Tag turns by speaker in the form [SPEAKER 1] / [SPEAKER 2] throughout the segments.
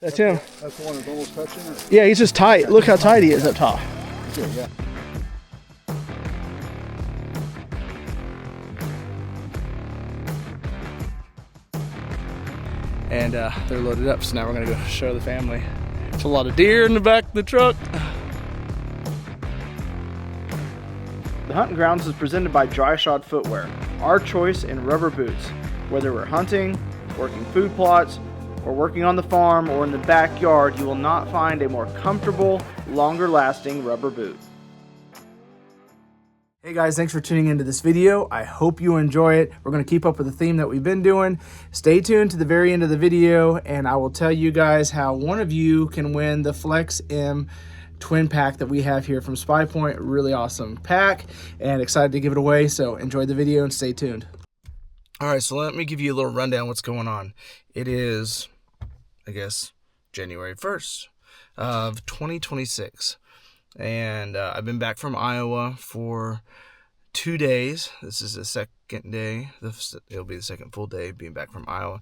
[SPEAKER 1] That's him.
[SPEAKER 2] That's the one that's almost touching it?
[SPEAKER 1] Yeah, he's just tight. Look how tight he is up top.
[SPEAKER 2] Yeah.
[SPEAKER 1] And they're loaded up, so now we're gonna go show the family. There's a lot of deer in the back of the truck. The Hunting Grounds is presented by Dryshod Footwear, our choice in rubber boots. Whether we're hunting, working food plots, or working on the farm or in the backyard, you will not find a more comfortable, longer lasting rubber boot. Hey guys, thanks for tuning into this video. I hope you enjoy it. We're going to keep up with the theme that we've been doing. Stay tuned to the very end of the video and I will tell you guys how one of you can win the Flex M twin pack that we have here from Spy Point. Really awesome pack and excited to give it away. So enjoy the video and stay tuned. All right, so let me give you a little rundown what's going on. It is, I guess, January 1st of 2026. And I've been back from Iowa for 2 days. This is the second day. It'll be the second full day being back from Iowa.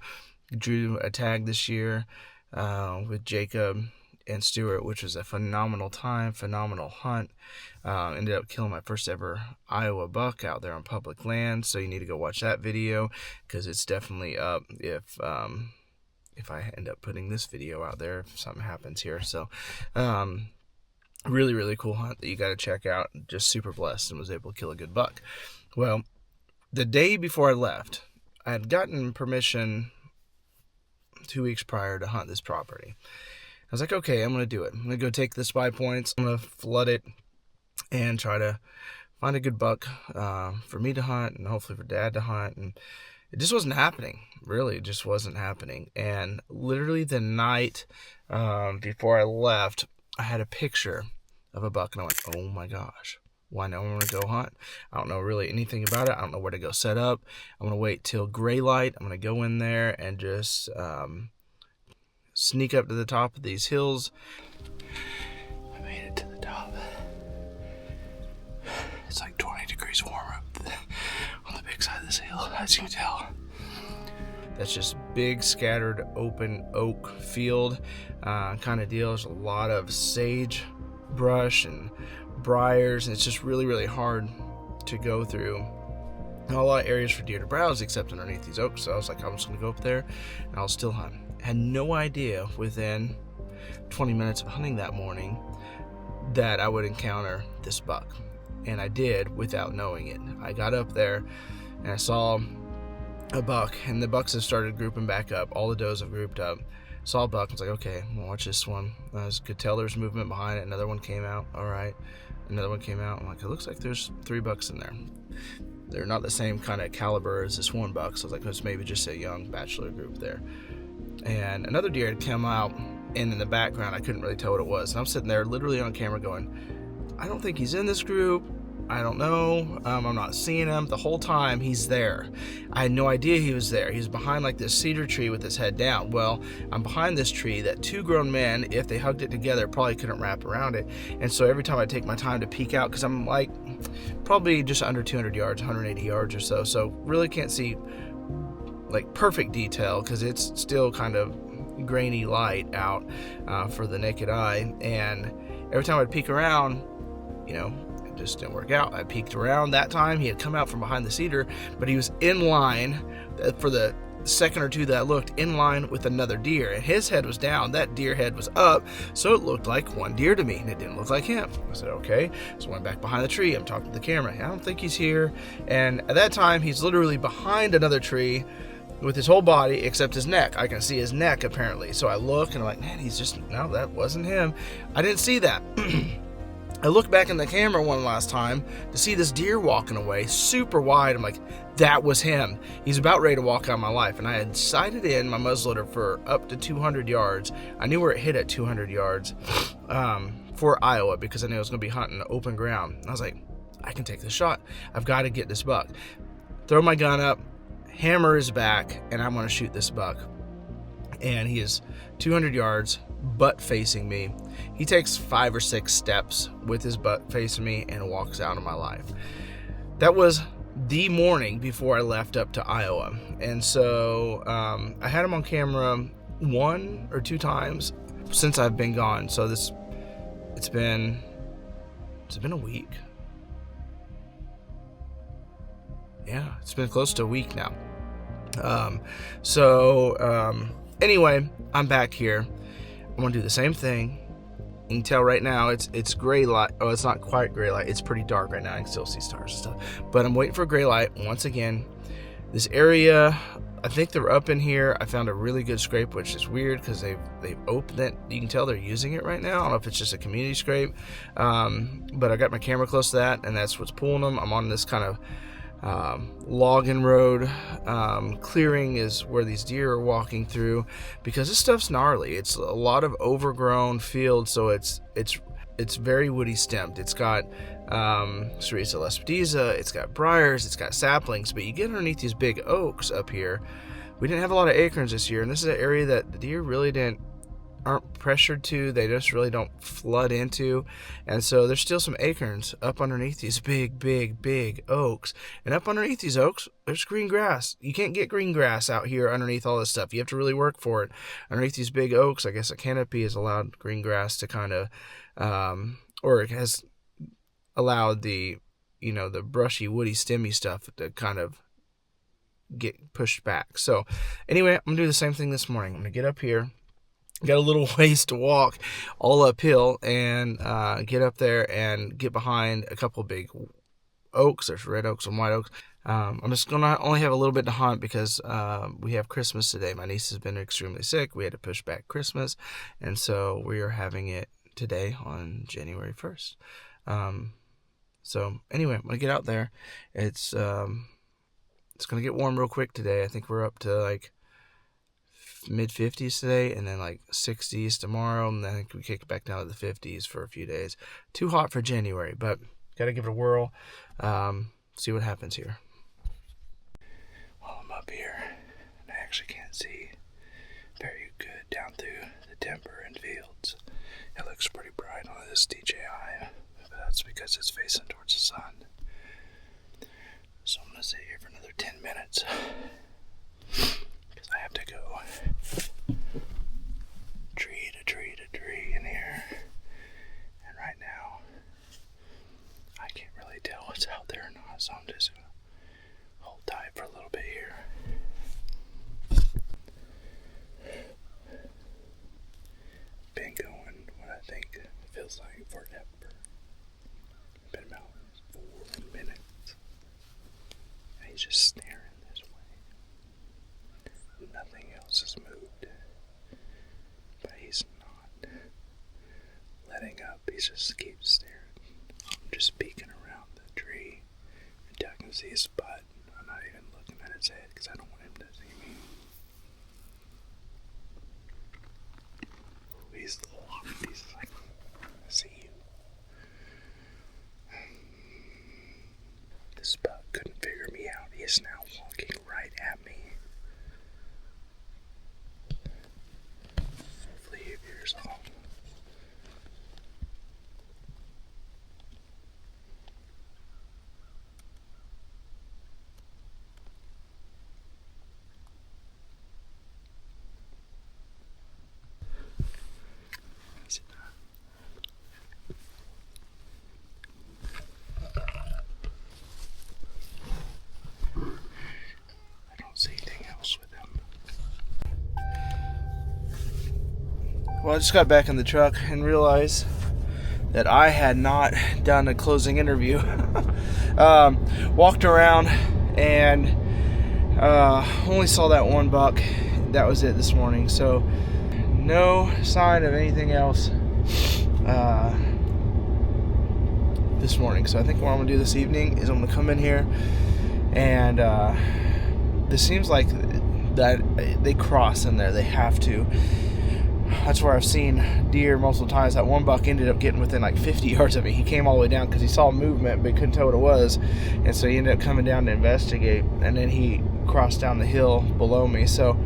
[SPEAKER 1] Drew a tag this year with Jacob and Stuart, which was a phenomenal time, phenomenal hunt. Ended up killing my first ever Iowa buck out there on public land. So you need to go watch that video because it's definitely up if I end up putting this video out there, if something happens here. So, really, really cool hunt that you got to check out. Just super blessed and was able to kill a good buck. Well, the day before I left, I had gotten permission 2 weeks prior to hunt this property. I was like, okay, I'm going to do it. I'm going to go take the Spy Points. I'm going to flood it and try to find a good buck for me to hunt and hopefully for Dad to hunt. And it just wasn't happening. Really, it just wasn't happening. And literally the night before I left, I had a picture of a buck and I went, oh my gosh, why now I'm going to go hunt? I don't know really anything about it. I don't know where to go set up. I'm going to wait till gray light. I'm going to go in there and just sneak up to the top of these hills. I made it to the top. It's like 20 degrees warmer up on the big side of this hill, as you can tell. That's just big scattered open oak field kind of deal. There's a lot of sage brush and briars, and it's just really, really hard to go through. Not a lot of areas for deer to browse except underneath these oaks. So I was like, I'm just gonna go up there and I'll still hunt. Had no idea within 20 minutes of hunting that morning that I would encounter this buck. And I did without knowing it. I got up there and I saw a buck, and the bucks have started grouping back up. All the does have grouped up. Saw a buck. I was like, okay, I'm gonna watch this one. I could tell there's movement behind it. Another one came out. All right. Another one came out. I'm like, it looks like there's 3 bucks in there. They're not the same kind of caliber as this one buck. So I was like, it's maybe just a young bachelor group there. And another deer had come out, and in the background, I couldn't really tell what it was. And I'm sitting there literally on camera going, I don't think he's in this group. I don't know. I'm not seeing him. The whole time he's there. I had no idea he was there. He was behind like this cedar tree with his head down. Well, I'm behind this tree that 2 grown men, if they hugged it together, probably couldn't wrap around it. And so every time I take my time to peek out, because I'm like probably just under 200 yards, 180 yards or so. So really can't see like perfect detail because it's still kind of grainy light out for the naked eye. And every time I'd peek around, you know, just didn't work out. I peeked around that time. He had come out from behind the cedar, but he was in line for the second or two that I looked, in line with another deer, and his head was down. That deer head was up, so it looked like one deer to me, and it didn't look like him. I said, okay. So I went back behind the tree. I'm talking to the camera. I don't think he's here. And at that time, he's literally behind another tree with his whole body except his neck. I can see his neck apparently. So I look and I'm like, man, he's just, no, that wasn't him. I didn't see that. I looked back in the camera one last time to see this deer walking away, super wide. I'm like, that was him. He's about ready to walk out of my life. And I had sighted in my muzzleloader for up to 200 yards. I knew where it hit at 200 yards for Iowa because I knew I was going to be hunting open ground. I was like, I can take this shot. I've got to get this buck. Throw my gun up, hammer his back, and I'm going to shoot this buck. And he is 200 yards, butt facing me. He takes 5 or 6 steps with his butt facing me and walks out of my life. That was the morning before I left up to Iowa. And so I had him on camera 1 or 2 times since I've been gone. So it's been a week. Yeah, it's been close to a week now. Anyway, I'm back here. I'm gonna do the same thing. You can tell right now it's gray light. Oh, it's not quite gray light. It's pretty dark right now. I can still see stars and stuff. But I'm waiting for gray light once again. This area, I think they're up in here. I found a really good scrape, which is weird because they've opened it. You can tell they're using it right now. I don't know if it's just a community scrape, but I got my camera close to that, and that's what's pulling them. I'm on this kind of logging road. Clearing is where these deer are walking through because this stuff's gnarly. It's a lot of overgrown field, so it's very woody stemmed. It's got Cerisa lespedeza, it's got briars, it's got saplings, but you get underneath these big oaks up here. We didn't have a lot of acorns this year, and this is an area that the deer really aren't pressured to. They just really don't flood into, and so there's still some acorns up underneath these big oaks. And up underneath these oaks, there's green grass. You can't get green grass out here underneath all this stuff. You have to really work for it. Underneath these big oaks, I guess a canopy has allowed green grass to kind of, or it has allowed the brushy, woody, stemmy stuff to kind of get pushed back. So anyway, I'm gonna do the same thing this morning. I'm gonna get up here. Got a little ways to walk all uphill and get up there and get behind a couple big oaks. There's red oaks and white oaks. I'm just going to only have a little bit to hunt because we have Christmas today. My niece has been extremely sick. We had to push back Christmas, and so we are having it today on January 1st. So anyway, I'm going to get out there. It's going to get warm real quick today. I think we're up to like mid-50s today, and then like 60s tomorrow, and then I think we kick it back down to the 50s for a few days. Too hot for January, but gotta give it a whirl. See what happens here. Well, I'm up here, and I actually can't see very good down through the timber and fields. It looks pretty bright on this DJI, but that's because it's facing towards the sun. So I'm gonna sit here for another 10 minutes. I have to go tree to tree to tree in here, and right now I can't really tell what's out there or not, so I'm just gonna hold tight for a little bit here. Been going what I think feels like forever. Been about 4 minutes, and he's just staring. Nothing else has moved, but he's not letting up. He just keeps staring. I'm just peeking around the tree until I can see his butt. I'm not even looking at his head because I don't want him to see me. He's locked. He's like, I see you. This butt couldn't figure me out. He is now walking right at me. Off. I don't see anything else with him. Well, I just got back in the truck and realized that I had not done a closing interview. Walked around and only saw that one buck. That was it this morning. So no sign of anything else this morning. So I think what I'm going to do this evening is I'm going to come in here and this seems like that they cross in there. They have to. That's where I've seen deer multiple times. That one buck ended up getting within like 50 yards of me. He came all the way down because he saw movement but couldn't tell what it was, and so he ended up coming down to investigate, and then he crossed down the hill below me. So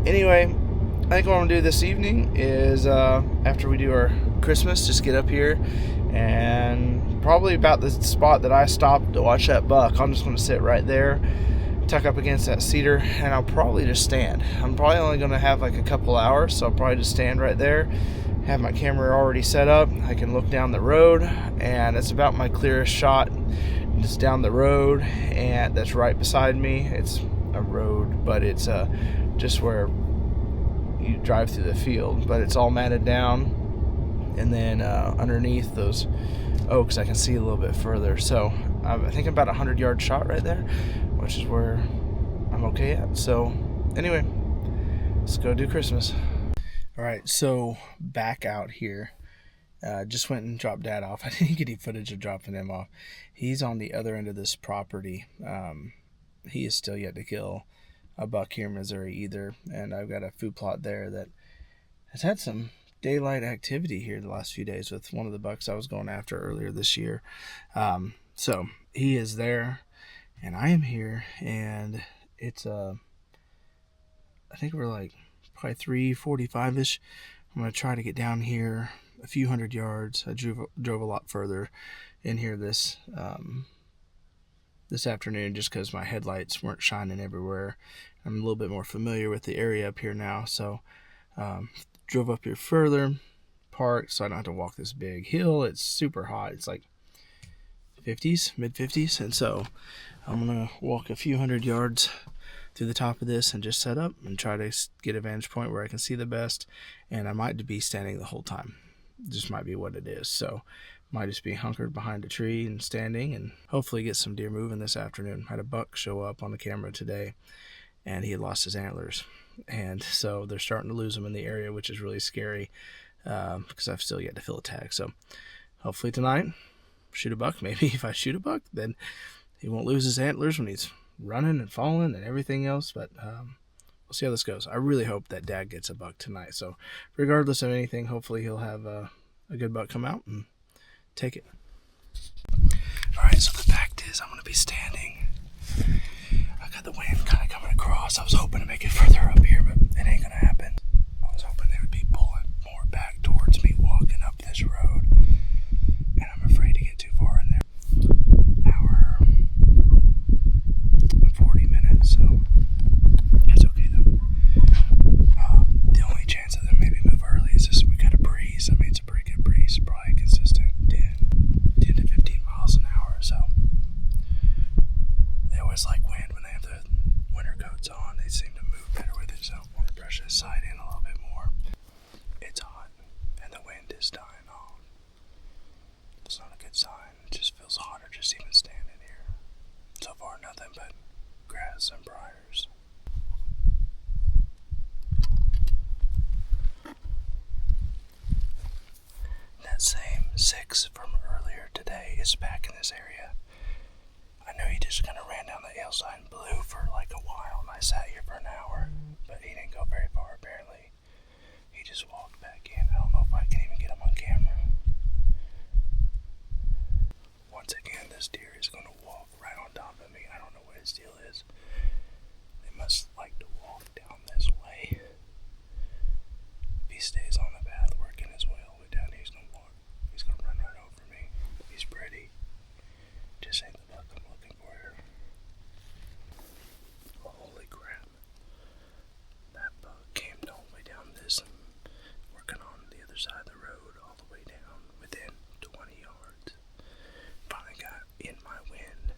[SPEAKER 1] anyway, I think what I'm gonna do this evening is after we do our Christmas, just get up here and probably about the spot that I stopped to watch that buck. I'm just gonna sit right there tuck up against that cedar, and I'll probably just stand. I'm probably only going to have like a couple hours, so I'll probably just stand right there, have my camera already set up. I can look down the road, and it's about my clearest shot. It's down the road, and that's right beside me. It's a road, but it's just where you drive through the field, but it's all matted down, and then underneath those oaks I can see a little bit further. So I think I'm about 100-yard shot right there, which is where I'm okay at. So anyway, let's go do Christmas. All right, so back out here. Just went and dropped Dad off. I didn't get any footage of dropping him off. He's on the other end of this property. He is still yet to kill a buck here in Missouri either, and I've got a food plot there that has had some daylight activity here the last few days with one of the bucks I was going after earlier this year. So he is there, and I am here, and it's I think we're like probably 3:45ish. I'm gonna try to get down here a few hundred yards. I drove a lot further in here this afternoon just because my headlights weren't shining everywhere. I'm a little bit more familiar with the area up here now, so drove up here further, parked so I don't have to walk this big hill. It's super hot. It's like 50s, mid-50s, and so I'm gonna walk a few hundred yards through the top of this and just set up and try to get a vantage point where I can see the best. And I might be standing the whole time. Just might be what it is. So might just be hunkered behind a tree and standing, and hopefully get some deer moving this afternoon. I had a buck show up on the camera today, and he had lost his antlers, and so they're starting to lose them in the area, which is really scary because I've still yet to fill a tag. So hopefully tonight shoot a buck. Maybe if I shoot a buck, then he won't lose his antlers when he's running and falling and everything else. But we'll see how this goes. I really hope that Dad gets a buck tonight. So regardless of anything, hopefully he'll have a good buck come out and take it. All right, so the fact is I'm going to be standing. I got the wind kind of coming across. I was hoping to make it further up here, but it ain't going to happen. I was hoping they would be pulling more back towards me walking up this road, and I'm afraid to get too far in there. Hour and 40 minutes, so that's okay though. The only chance of them maybe move early is just we got a breeze. I mean, it's a pretty good breeze, probably consistent 10 to 15 miles an hour. So they always like wind when they have the winter coats on. They seem to move better with it. So I want to brush this side in a little bit more. It's hot, and the wind is dying off. It's not a good sign. It just feels hotter just even standing here. So far, nothing but grass and briars. That same 6 from earlier today is back in this area. I know he just kind of ran down the hillside and blew for like a while, and I sat here for an hour, but he didn't go very far apparently. He just walked back in. I don't know if I can even get him on camera. Once again, this deer is going to walk right on top of me. I don't know what his deal is. They must like to walk down this way. If he stays on the path working his way all the way down, he's going to walk. He's going to run right over me. He's pretty. Just ain't the buck I'm looking for here. Holy crap. That buck came all the way down this, working on the other side of the road, all the way down within 20 yards. Finally got in my wind.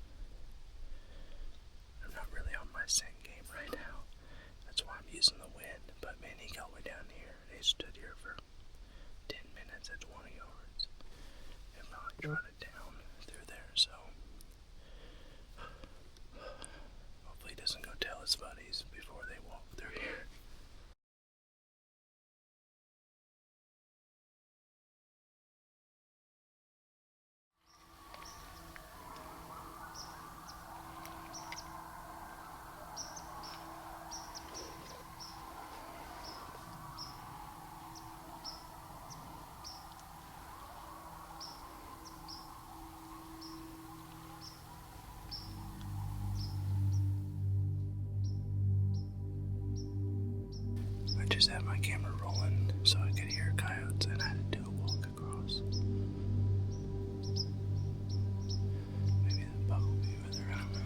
[SPEAKER 1] I'm not really on my scent game right now. That's why I'm using the wind. But man, he got way down here. He stood here for 10 minutes at 20 yards. And finally trotted down through there. So hopefully he doesn't go tell his buddies before they walk through here. I just had my camera rolling so I could hear coyotes, and I had to do a walk across. Maybe the buck will be over there, I don't know.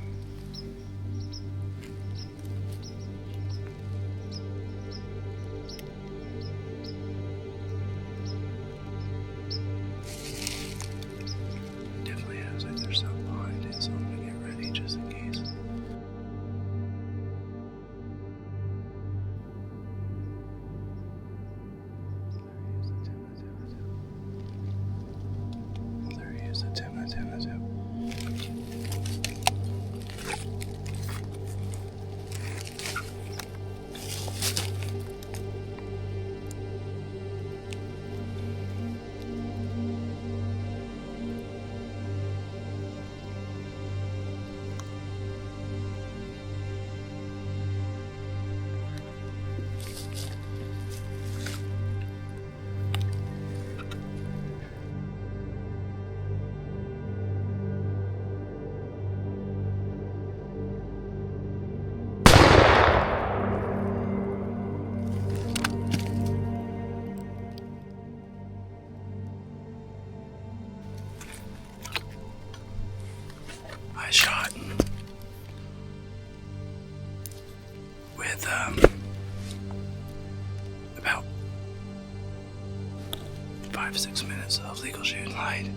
[SPEAKER 1] 5-6 minutes of legal shooting light,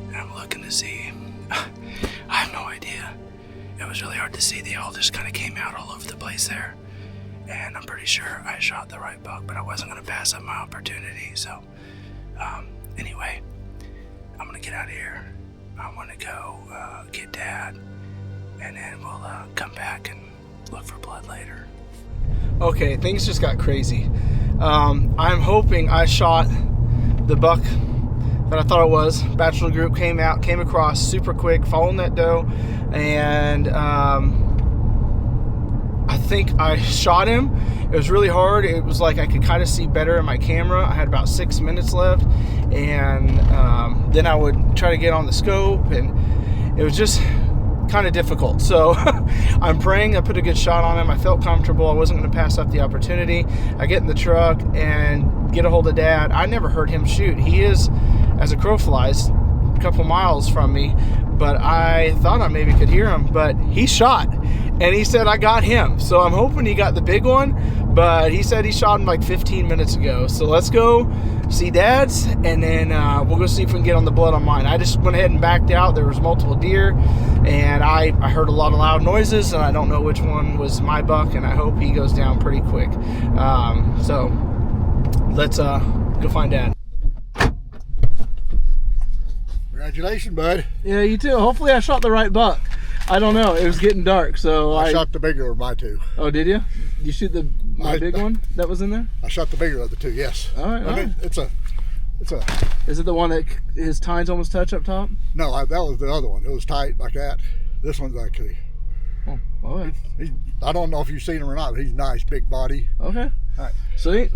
[SPEAKER 1] and I'm looking to see. I have no idea. It was really hard to see. They all just kind of came out all over the place there, and I'm pretty sure I shot the right buck, but I wasn't going to pass up my opportunity. So anyway, I'm going to get out of here. I want to go get Dad, and then we'll come back and look for blood later. Okay, things just got crazy. I'm hoping I shot the buck that I thought it was. Bachelor group came across super quick, following that doe, and I think I shot him. It was really hard. It was like I could kind of see better in my camera. I had about 6 minutes left, and then I would try to get on the scope, and it was just kind of difficult. So I'm praying I put a good shot on him. I felt comfortable. I wasn't going to pass up the opportunity. I get in the truck and get a hold of Dad. I never heard him shoot. He is, as a crow flies, a couple miles from me, but I thought I maybe could hear him, but he shot, and he said I got him. So I'm hoping he got the big one, but he said he shot him like 15 minutes ago. So let's go see Dad's, and then we'll go see if we can get on the blood on mine. I just went ahead and backed out. There was multiple deer, and I heard a lot of loud noises, and I don't know which one was my buck, and I hope he goes down pretty quick. So let's go find Dad.
[SPEAKER 2] Congratulations, bud.
[SPEAKER 1] Yeah, you too. Hopefully I shot the right buck. I don't know. It was getting dark, so I
[SPEAKER 2] shot the bigger of my two.
[SPEAKER 1] Oh, did you? You shoot my big one that was in there?
[SPEAKER 2] I shot the bigger of the two, yes.
[SPEAKER 1] All right.
[SPEAKER 2] I mean, it's a.
[SPEAKER 1] Is it the one that his tines almost touch up top?
[SPEAKER 2] No, that was the other one. It was tight like that. This one's actually.
[SPEAKER 1] Oh, all right.
[SPEAKER 2] I don't know if you've seen him or not, but he's nice, big body.
[SPEAKER 1] Okay.
[SPEAKER 2] All right.
[SPEAKER 1] Sweet.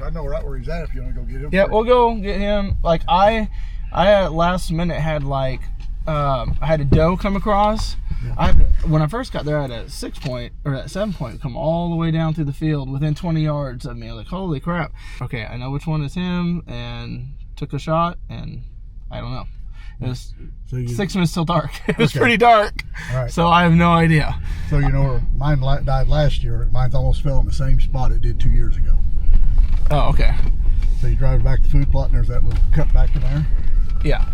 [SPEAKER 2] I know right where he's at if you want to go get him.
[SPEAKER 1] Yeah, we'll go get him. Like I at last minute had like I had a doe come across. Yeah. When I first got there, I had a 6-point or a 7-point come all the way down through the field within 20 yards of me. I was like, holy crap. Okay, I know which one is him, and took a shot, and I don't know. It was 6 minutes till dark. It was pretty dark.
[SPEAKER 2] All right.
[SPEAKER 1] So I have no idea.
[SPEAKER 2] So you know where mine died last year. Mine almost fell in the same spot it did 2 years ago.
[SPEAKER 1] Oh, okay.
[SPEAKER 2] So you drive back to the food plot, and there's that little cut back in there.
[SPEAKER 1] Yeah.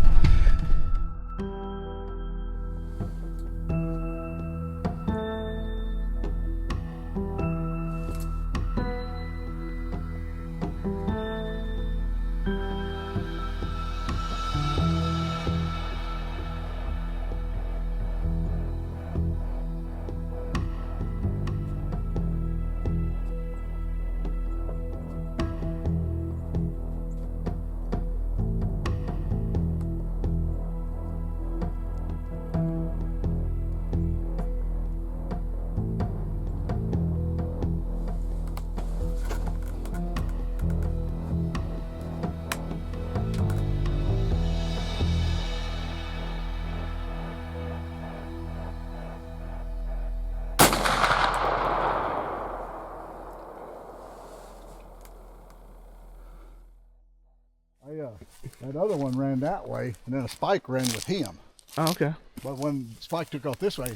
[SPEAKER 2] That other one ran that way, and then a Spike ran with him.
[SPEAKER 1] Oh, okay.
[SPEAKER 2] But when Spike took off this way,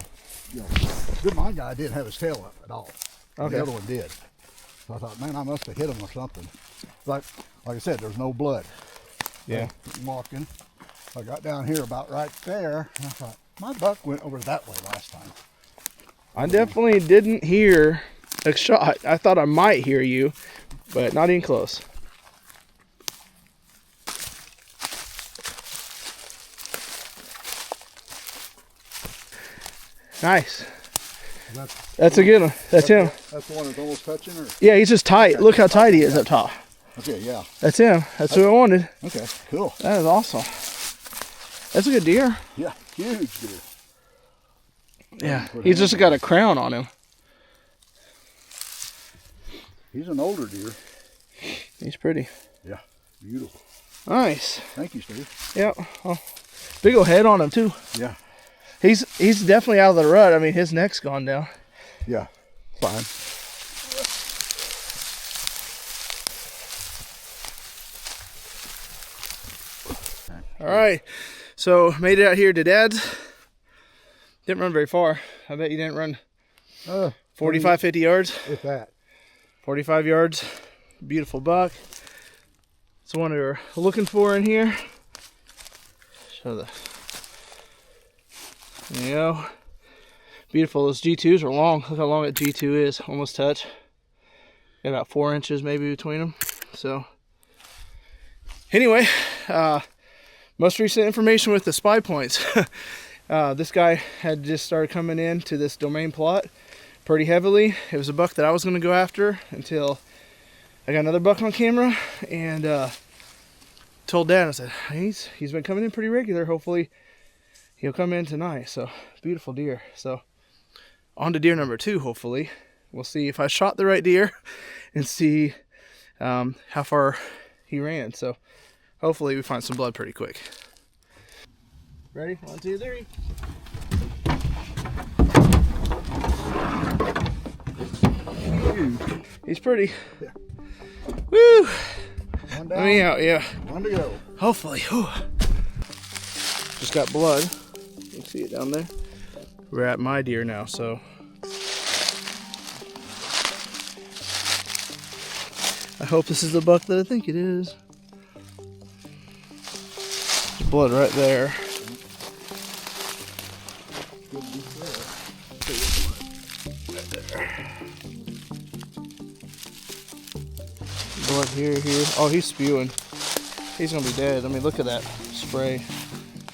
[SPEAKER 2] you know, my guy didn't have his tail up at all. Okay. The other one did. So I thought, man, I must have hit him or something. But like I said, there's no blood.
[SPEAKER 1] Yeah.
[SPEAKER 2] So, walking. I got down here about right there, and I thought, my buck went over that way last time.
[SPEAKER 1] I definitely didn't hear a shot. I thought I might hear you, but not even close. Nice. That's a good one. That's him.
[SPEAKER 2] That's the one that's almost touching her?
[SPEAKER 1] Yeah, he's just tight. Look how tight he is up top.
[SPEAKER 2] Okay, yeah.
[SPEAKER 1] That's him. That's who I wanted.
[SPEAKER 2] Okay, cool.
[SPEAKER 1] That is awesome. That's a good deer.
[SPEAKER 2] Yeah, huge deer.
[SPEAKER 1] Yeah, he's just got a crown on him.
[SPEAKER 2] He's an older deer.
[SPEAKER 1] He's pretty.
[SPEAKER 2] Yeah, beautiful.
[SPEAKER 1] Nice.
[SPEAKER 2] Thank you, Steve.
[SPEAKER 1] Yep. Oh, big old head on him too.
[SPEAKER 2] Yeah.
[SPEAKER 1] He's definitely out of the rut. I mean, his neck's gone down.
[SPEAKER 2] Yeah, fine.
[SPEAKER 1] All right, so made it out here to Dad's. Didn't run very far. I bet you didn't run 45, 50 yards.
[SPEAKER 2] If that.
[SPEAKER 1] 45 yards. Beautiful buck. That's the one we were looking for in here. Show the, there you go. Beautiful. Those G2s are long. Look how long that G2 is. Almost touch. Got about 4 inches maybe between them. So anyway, most recent information with the spy points. This guy had just started coming in to this domain plot pretty heavily. It was a buck that I was going to go after until I got another buck on camera, and told Dad, I said, he's been coming in pretty regular. Hopefully he'll come in tonight. So beautiful deer. So on to deer number 2, hopefully. We'll see if I shot the right deer and see how far he ran. So hopefully we find some blood pretty quick. Ready? 1, 2, 3. He's pretty.
[SPEAKER 2] Yeah.
[SPEAKER 1] Woo!
[SPEAKER 2] One down.
[SPEAKER 1] Let me out, yeah.
[SPEAKER 2] 1 to go.
[SPEAKER 1] Hopefully. Whew. Just got blood. You can see it down there. We're at my deer now, so. I hope this is the buck that I think it is. There's blood right there. Right there. Blood here. Oh, he's spewing. He's gonna be dead. I mean, look at that spray.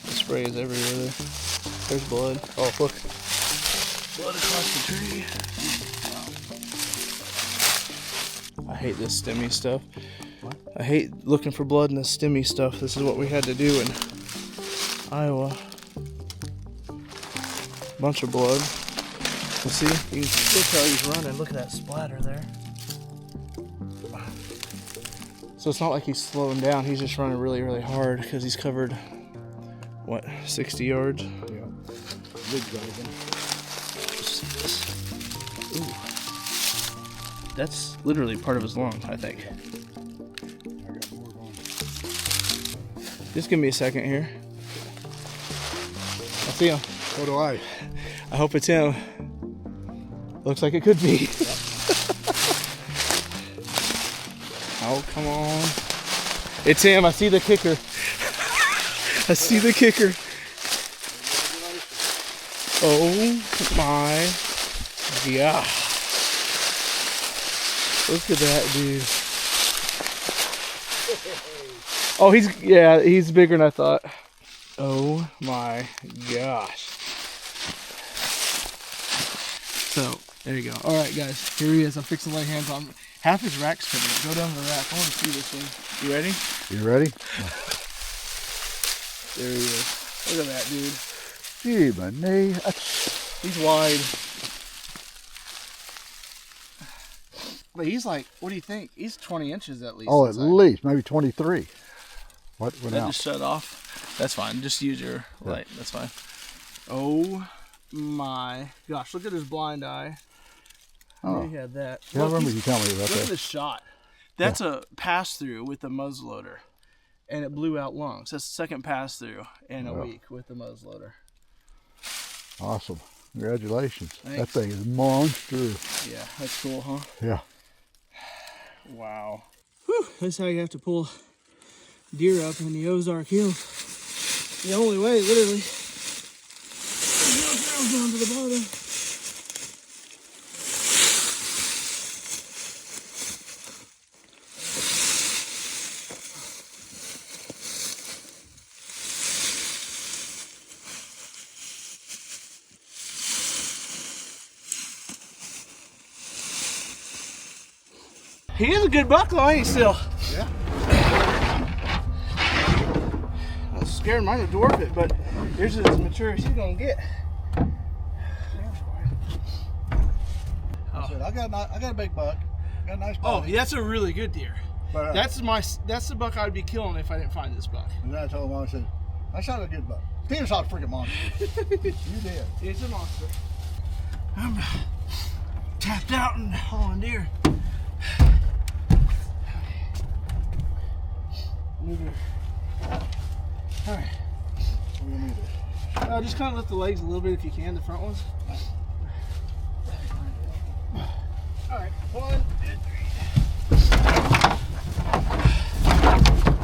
[SPEAKER 1] The spray is everywhere there. There's blood. Oh, look. Blood across the tree. I hate this stemmy stuff.
[SPEAKER 2] What?
[SPEAKER 1] I hate looking for blood in this stemmy stuff. This is what we had to do in Iowa. Bunch of blood. You see? You can still tell he's running. Look at that splatter there. So it's not like he's slowing down. He's just running really, really hard because he's covered, what, 60 yards?
[SPEAKER 2] Yeah. Big dragon.
[SPEAKER 1] Ooh. That's literally part of his lung, I think.
[SPEAKER 2] I got more going.
[SPEAKER 1] Just give me a second here. I see him.
[SPEAKER 2] So do I.
[SPEAKER 1] I hope it's him. Looks like it could be. Oh, come on. It's him. I see the kicker. I see the kicker. Oh my God. Look at that dude. Oh, he's bigger than I thought. Oh my gosh. So, there you go. All right, guys. Here he is. I'm fixing to lay hands on him. Half his rack's coming. Go down to the rack. I want to see this thing. You ready?
[SPEAKER 2] You ready?
[SPEAKER 1] There he is. Look at that, dude.
[SPEAKER 2] Gee, my knee.
[SPEAKER 1] He's wide. But he's like, what do you think? He's 20 inches at least.
[SPEAKER 2] Oh, at least. Maybe 23. What went
[SPEAKER 1] That
[SPEAKER 2] out?
[SPEAKER 1] just shut off. That's fine. Just use your light. That's fine. Oh my gosh. Look at his blind eye.
[SPEAKER 2] Oh.
[SPEAKER 1] He had that.
[SPEAKER 2] Yeah, I remember you telling me about
[SPEAKER 1] Look at
[SPEAKER 2] that.
[SPEAKER 1] this shot. That's a pass through with the muzzleloader, and it blew out lungs. That's the second pass through in a week with the muzzleloader.
[SPEAKER 2] Awesome. Congratulations.
[SPEAKER 1] Thanks.
[SPEAKER 2] That thing is monstrous.
[SPEAKER 1] Yeah, that's cool, huh?
[SPEAKER 2] Yeah.
[SPEAKER 1] Wow. Whew, that's how you have to pull deer up in the Ozark Hills. The only way, literally. Down to the bottom. He is a good buck though, ain't he, still?
[SPEAKER 2] Yeah.
[SPEAKER 1] I was scared mine would dwarf it, but here's as mature as he's gonna get.
[SPEAKER 2] I said, I got a big buck. Got a nice
[SPEAKER 1] Oh,
[SPEAKER 2] body.
[SPEAKER 1] that's a really good deer.
[SPEAKER 2] But,
[SPEAKER 1] That's the buck I'd be killing if I didn't find this buck.
[SPEAKER 2] and then I told him, I said, I shot a good buck. Peter shot a freaking monster. You did.
[SPEAKER 1] It's a monster. I'm tapped out and hauling deer. Move it. All right.
[SPEAKER 2] What do you need to?
[SPEAKER 1] Just kind of lift the legs a little bit if you can, the front ones. All right, 1, 2, 3.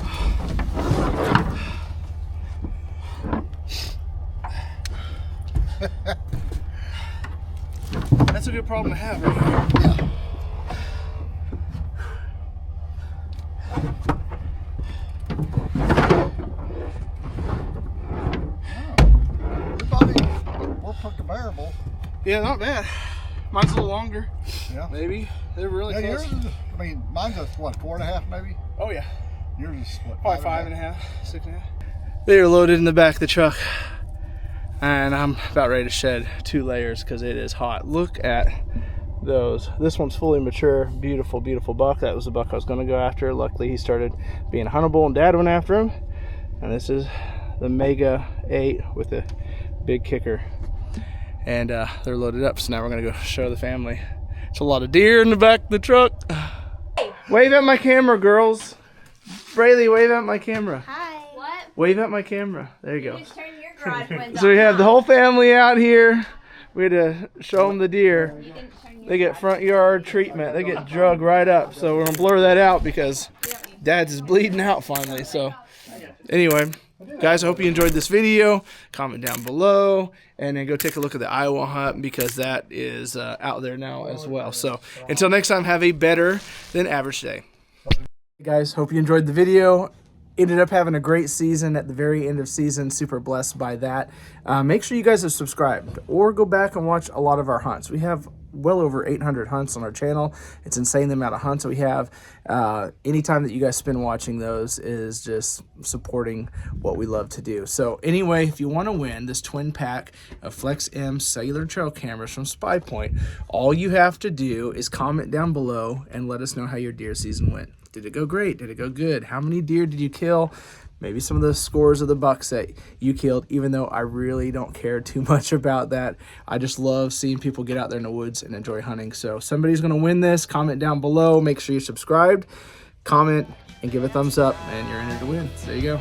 [SPEAKER 1] problem to have right here.
[SPEAKER 2] Yeah. We're pretty bearable.
[SPEAKER 1] Yeah, not bad. Mine's a little longer.
[SPEAKER 2] Yeah.
[SPEAKER 1] Maybe. They're really close.
[SPEAKER 2] Yours is, I mean, mine's a, what, 4.5 maybe?
[SPEAKER 1] Oh, yeah.
[SPEAKER 2] Yours is what?
[SPEAKER 1] Probably 5.5, 6.5. They are loaded in the back of the truck. And I'm about ready to shed 2 layers because it is hot. Look at those. This one's fully mature. Beautiful, beautiful buck. That was the buck I was going to go after. Luckily, he started being huntable and Dad went after him. And this is the Mega 8 with a big kicker. And they're loaded up, so now we're gonna go show the family. It's a lot of deer in the back of the truck. Wave at my camera, girls. Braylee, wave at my camera.
[SPEAKER 3] Hi. What?
[SPEAKER 1] Wave at my camera. There you go.
[SPEAKER 3] Just turn your garage window
[SPEAKER 1] So we have the
[SPEAKER 3] on.
[SPEAKER 1] whole family out here. We had to show them the deer. They get front yard treatment. They get drugged right up. So we're gonna blur that out because Dad's is bleeding out finally. So anyway, guys, I hope you enjoyed this video. Comment down below and then go take a look at the Iowa hunt because that is out there now as well. So until next time, have a better than average day. Hey guys, hope you enjoyed the video. Ended up having a great season at the very end of season. Super blessed by that. Make sure you guys have subscribed or go back and watch a lot of our hunts. We have well over 800 hunts on our channel. It's insane the amount of hunts we have. Anytime that you guys spend watching those is just supporting what we love to do. So anyway, if you want to win this twin pack of Flex M cellular trail cameras from Spy Point, all you have to do is comment down below and let us know how your deer season went. Did it go great? Did it go good? How many deer did you kill? Maybe some of the scores of the bucks that you killed, even though I really don't care too much about that. I just love seeing people get out there in the woods and enjoy hunting. So somebody's going to win this. Comment down below. Make sure you're subscribed. Comment and give a thumbs up, and you're in here to win. There you go.